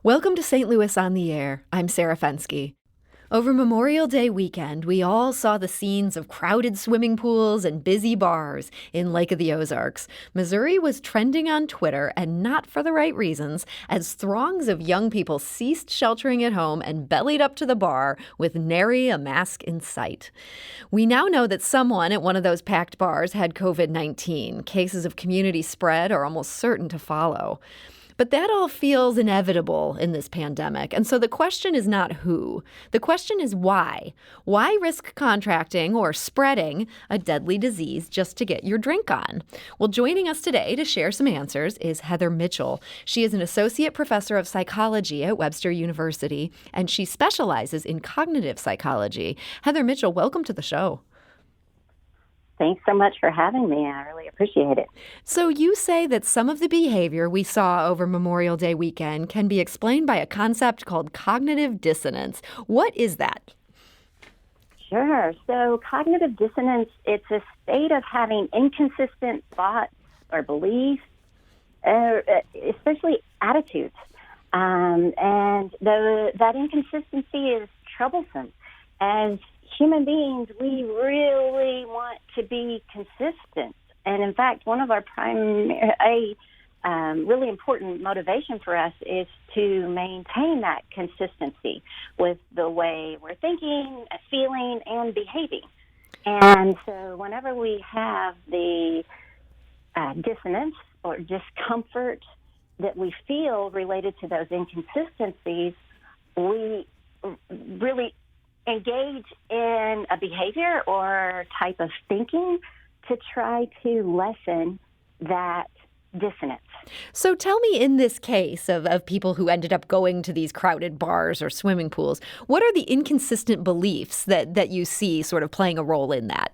Welcome to St. Louis on the Air. I'm Sarah Fenske. Over Memorial Day weekend, we all saw the scenes of crowded swimming pools and busy bars in Lake of the Ozarks. Missouri was trending on Twitter, and not for the right reasons, as throngs of young people ceased sheltering at home and bellied up to the bar with nary a mask in sight. We now know that someone at one of those packed bars had COVID-19. Cases of community spread are almost certain to follow. But that all feels inevitable in this pandemic. And so the question is not who. The question is why. Why risk contracting or spreading a deadly disease just to get your drink on? Well, joining us today to share some answers is Heather Mitchell. She is an associate professor of psychology at Webster University, and she specializes in cognitive psychology. Heather Mitchell, welcome to the show. Thanks so much for having me. I really appreciate it. So you say that some of the behavior we saw over Memorial Day weekend can be explained by a concept called cognitive dissonance. What is that? Sure. So cognitive dissonance, it's a state of having inconsistent thoughts or beliefs, especially attitudes. And that inconsistency is troublesome. As human beings, we really want to be consistent. And in fact, one of our really important motivation for us is to maintain that consistency with the way we're thinking, feeling, and behaving. And so whenever we have the dissonance or discomfort that we feel related to those inconsistencies, we really engage in a behavior or type of thinking to try to lessen that dissonance. So tell me, in this case of people who ended up going to these crowded bars or swimming pools, what are the inconsistent beliefs that you see sort of playing a role in that?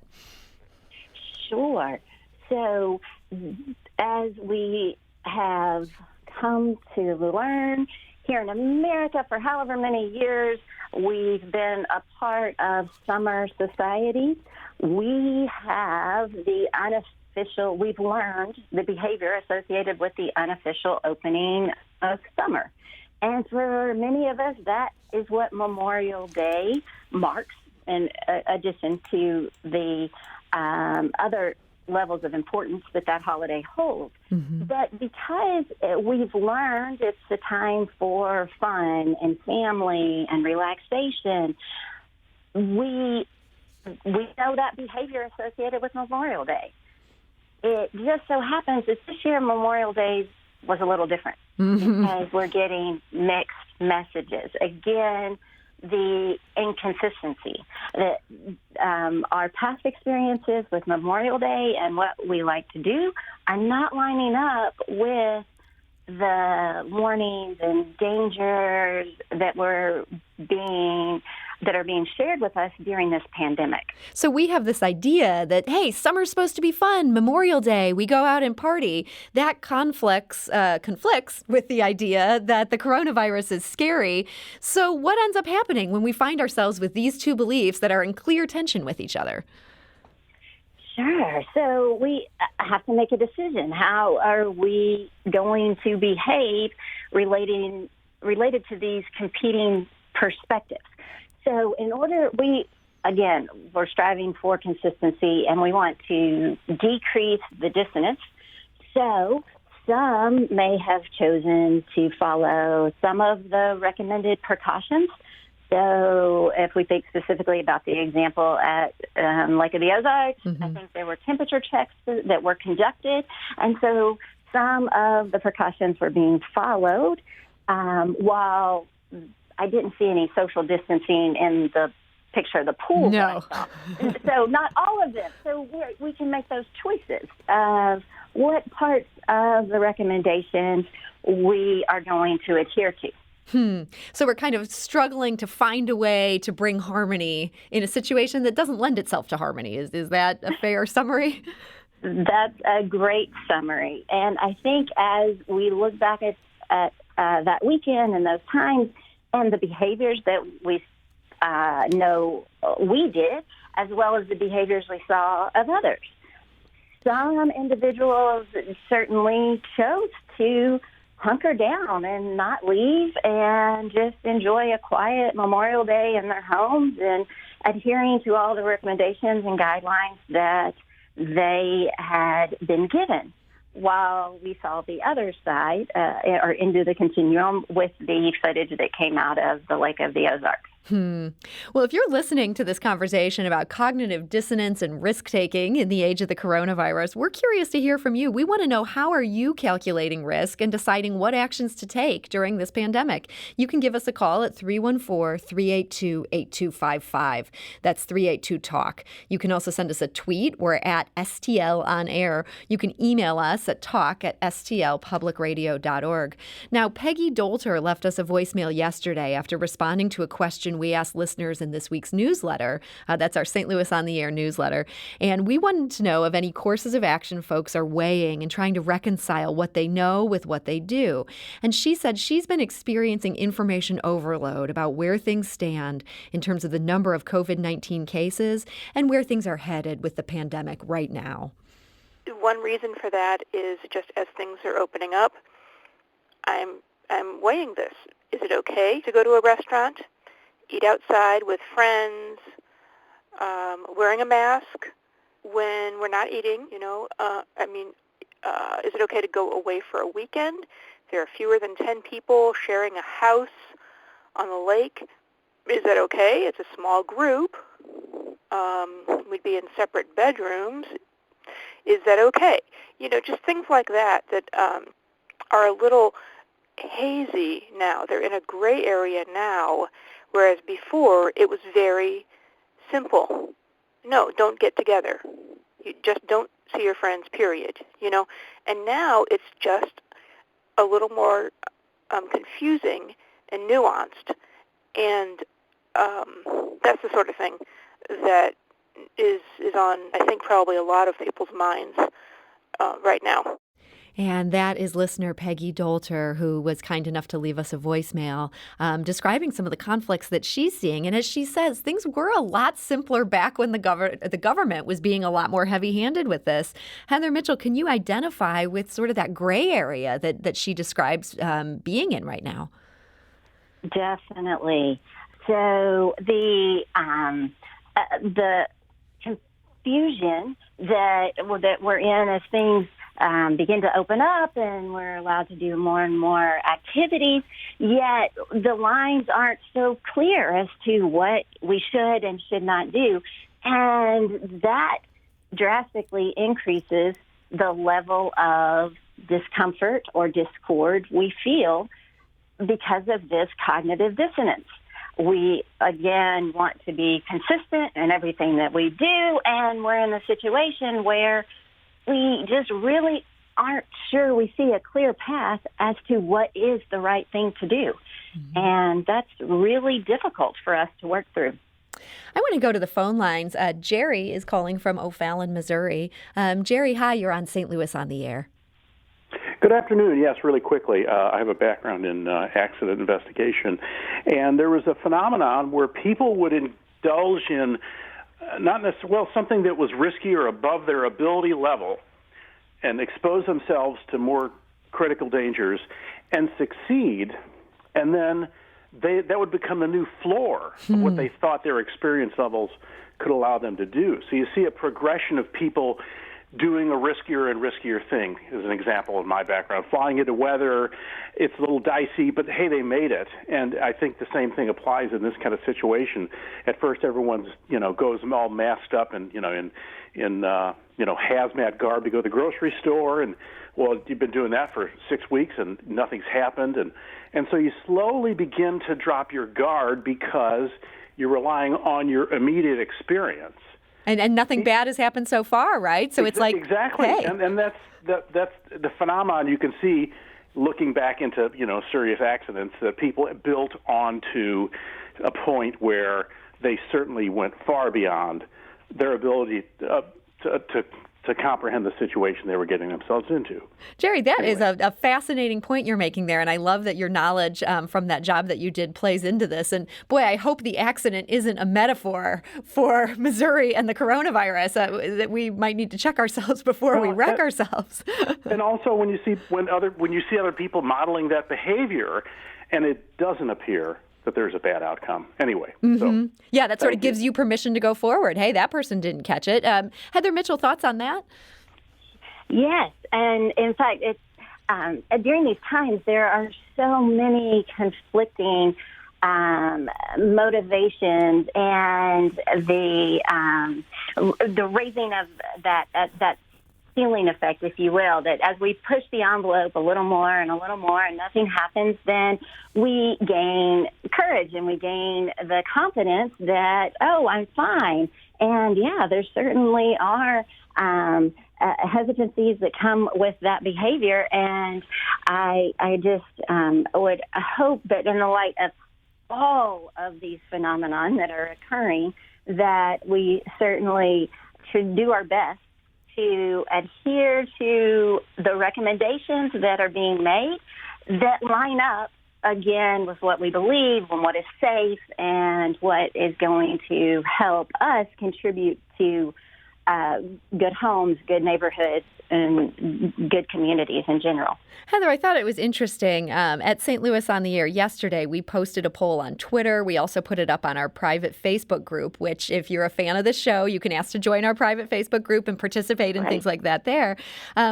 Sure. So as we have come to learn here in America for however many years, we've been a part of summer society. We have we've learned the behavior associated with the unofficial opening of summer. And for many of us, that is what Memorial Day marks, in addition to the other levels of importance that holiday holds. Mm-hmm. But because we've learned it's a time for fun and family and relaxation, we know that behavior associated with Memorial Day. It just so happens that this year Memorial Day was a little different because we're getting mixed messages. Again, the inconsistency that our past experiences with Memorial Day and what we like to do are not lining up with the warnings and dangers that are being shared with us during this pandemic. So we have this idea that, hey, summer's supposed to be fun, Memorial Day, we go out and party. That conflicts with the idea that the coronavirus is scary. So what ends up happening when we find ourselves with these two beliefs that are in clear tension with each other? Sure. So we have to make a decision. How are we going to behave related to these competing perspectives? So we're striving for consistency, and we want to decrease the dissonance. So some may have chosen to follow some of the recommended precautions. So if we think specifically about the example at Lake of the Ozarks, I think there were temperature checks that were conducted. And so some of the precautions were being followed, while I didn't see any social distancing in the picture of the pool. No. So not all of them. So we can make those choices of what parts of the recommendations we are going to adhere to. So we're kind of struggling to find a way to bring harmony in a situation that doesn't lend itself to harmony. Is that a fair summary? That's a great summary. And I think as we look back at that weekend and those times and the behaviors that we know we did, as well as the behaviors we saw of others, some individuals certainly chose to hunker down and not leave and just enjoy a quiet Memorial Day in their homes and adhering to all the recommendations and guidelines that they had been given, while we saw the other side, or into the continuum, with the footage that came out of the Lake of the Ozarks. Well, if you're listening to this conversation about cognitive dissonance and risk-taking in the age of the coronavirus, we're curious to hear from you. We want to know, how are you calculating risk and deciding what actions to take during this pandemic? You can give us a call at 314-382-8255. That's 382-TALK. You can also send us a tweet. We're at STL on air. You can email us at talk@stlpublicradio.org. Now, Peggy Dolter left us a voicemail yesterday after responding to a question we asked listeners in this week's newsletter. That's our St. Louis on the Air newsletter. And we wanted to know of any courses of action folks are weighing and trying to reconcile what they know with what they do. And she said she's been experiencing information overload about where things stand in terms of the number of COVID-19 cases and where things are headed with the pandemic right now. One reason for that is just as things are opening up, I'm weighing this. Is it okay to go to a restaurant, eat outside with friends, wearing a mask when we're not eating? Is it okay to go away for a weekend? There are fewer than 10 people sharing a house on the lake. Is that okay? It's a small group. We'd be in separate bedrooms. Is that okay? Just things like that are a little hazy now. They're in a gray area now, whereas before it was very simple. No, don't get together. You just don't see your friends, period. And now it's just a little more confusing and nuanced. And that's the sort of thing that is on, I think, probably a lot of people's minds right now. And that is listener Peggy Dolter, who was kind enough to leave us a voicemail describing some of the conflicts that she's seeing. And as she says, things were a lot simpler back when the government was being a lot more heavy-handed with this. Heather Mitchell, can you identify with sort of that gray area that she describes being in right now? Definitely. So the confusion that we're in as things begin to open up and we're allowed to do more and more activities, yet the lines aren't so clear as to what we should and should not do. And that drastically increases the level of discomfort or discord we feel because of this cognitive dissonance. We, again, want to be consistent in everything that we do, and we're in a situation where we just really aren't sure we see a clear path as to what is the right thing to do. Mm-hmm. And that's really difficult for us to work through. I want to go to the phone lines. Jerry is calling from O'Fallon, Missouri. Jerry, hi, you're on St. Louis on the Air. Good afternoon. Yes, really quickly. I have a background in accident investigation, and there was a phenomenon where people would indulge in something that was risky or above their ability level and expose themselves to more critical dangers and succeed, and then that would become the new floor of what they thought their experience levels could allow them to do. So you see a progression of people doing a riskier and riskier thing, as an example of my background. Flying into weather, it's a little dicey, but hey, they made it. And I think the same thing applies in this kind of situation. At first, everyone's, goes all masked up and, in hazmat garb to go to the grocery store. And, well, you've been doing that for 6 weeks and nothing's happened. And so you slowly begin to drop your guard because you're relying on your immediate experience. And nothing bad has happened so far, right? So it's like, exactly, hey. And that's the phenomenon you can see looking back into serious accidents that people built onto a point where they certainly went far beyond their ability to to comprehend the situation they were getting themselves into. Jerry, that is a fascinating point you're making there, and I love that your knowledge from that job that you did plays into this. And boy, I hope the accident isn't a metaphor for Missouri and the coronavirus, that we might need to check ourselves before we wreck ourselves. And also, when you see other people modeling that behavior, and it doesn't appear that there's a bad outcome. Anyway. So, yeah, that sort of gives you permission to go forward. Hey, that person didn't catch it. Heather Mitchell, thoughts on that? Yes, and in fact, it's during these times there are so many conflicting motivations, and the raising of that ceiling effect, if you will, that as we push the envelope a little more and nothing happens, then we gain courage and we gain the confidence that, oh, I'm fine. And yeah, there certainly are hesitancies that come with that behavior. And I just would hope that in the light of all of these phenomenon that are occurring, that we certainly should do our best to adhere to the recommendations that are being made that line up, again, with what we believe and what is safe and what is going to help us contribute to good homes, good neighborhoods, and good communities in general. Heather, I thought it was interesting. At St. Louis on the Air yesterday, we posted a poll on Twitter. We also put it up on our private Facebook group, which if you're a fan of the show, you can ask to join our private Facebook group and participate in things like that there.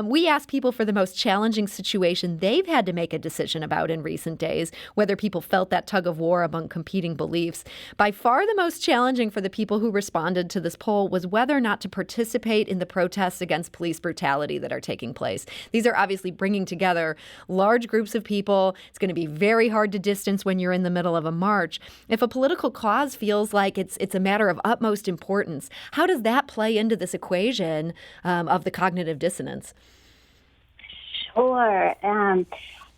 We asked people for the most challenging situation they've had to make a decision about in recent days, whether people felt that tug of war among competing beliefs. By far the most challenging for the people who responded to this poll was whether or not to participate in the protests against police brutality that are taking place. These are obviously bringing together large groups of people. It's going to be very hard to distance when you're in the middle of a march. If a political cause feels like it's a matter of utmost importance, how does that play into this equation of the cognitive dissonance? Sure.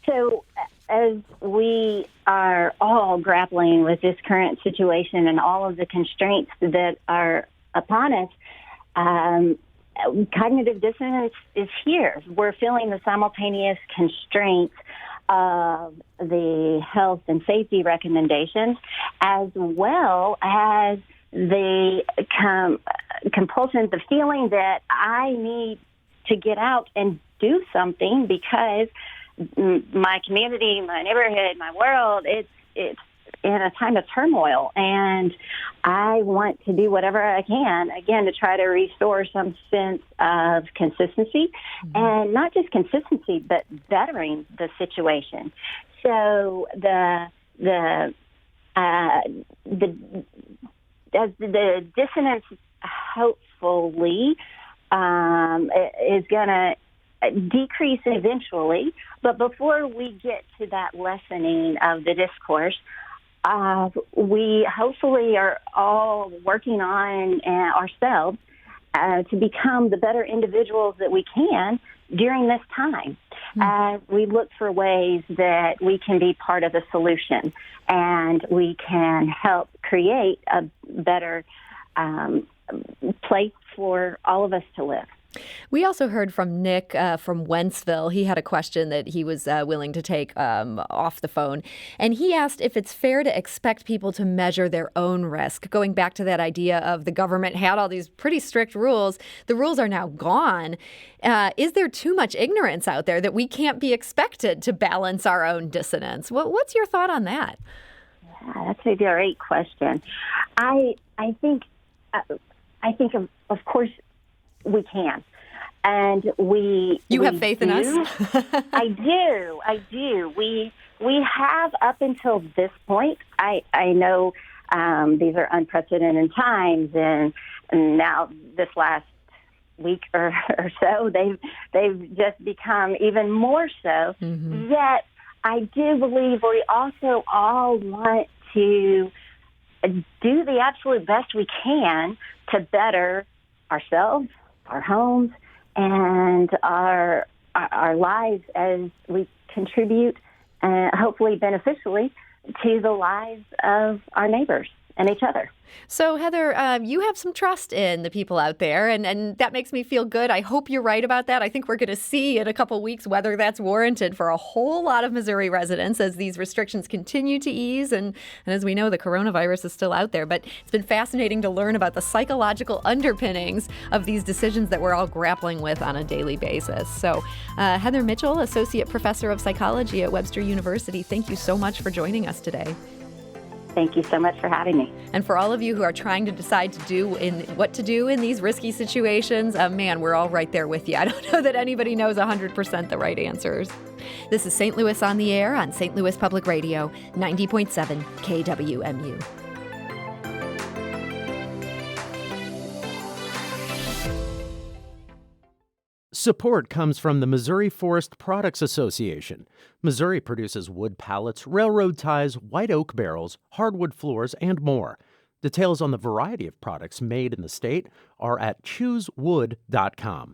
So as we are all grappling with this current situation and all of the constraints that are upon us, cognitive dissonance is here. We're feeling the simultaneous constraints of the health and safety recommendations, as well as the compulsion, the feeling that I need to get out and do something because my community, my neighborhood, my world, it's in a time of turmoil, and I want to do whatever I can, again, to try to restore some sense of consistency, and not just consistency, but bettering the situation. So as the dissonance hopefully is going to decrease eventually, but before we get to that lessening of the discourse, we hopefully are all working on ourselves to become the better individuals that we can during this time. We look for ways that we can be part of the solution and we can help create a better place for all of us to live. We also heard from Nick from Wentzville. He had a question that he was willing to take off the phone. And he asked if it's fair to expect people to measure their own risk. Going back to that idea of the government had all these pretty strict rules. The rules are now gone. Is there too much ignorance out there that we can't be expected to balance our own dissonance? What's your thought on that? Yeah, that's a great question. I think of course, we can. And You have faith in us? I do. We have up until this point. I know these are unprecedented times, and now this last week or so, they've just become even more so. Mm-hmm. Yet, I do believe we also all want to do the absolute best we can to better ourselves, our homes, and our lives as we contribute, hopefully beneficially, to the lives of our neighbors. and each other. So, Heather, you have some trust in the people out there, and that makes me feel good. I hope you're right about that. I think we're going to see in a couple weeks whether that's warranted for a whole lot of Missouri residents as these restrictions continue to ease. And as we know, the coronavirus is still out there. But it's been fascinating to learn about the psychological underpinnings of these decisions that we're all grappling with on a daily basis. So, Heather Mitchell, Associate Professor of Psychology at Webster University, thank you so much for joining us today. Thank you so much for having me. And for all of you who are trying to decide what to do in these risky situations, man, we're all right there with you. I don't know that anybody knows 100% the right answers. This is St. Louis on the Air on St. Louis Public Radio, 90.7 KWMU. Support comes from the Missouri Forest Products Association. Missouri produces wood pallets, railroad ties, white oak barrels, hardwood floors, and more. Details on the variety of products made in the state are at choosewood.com.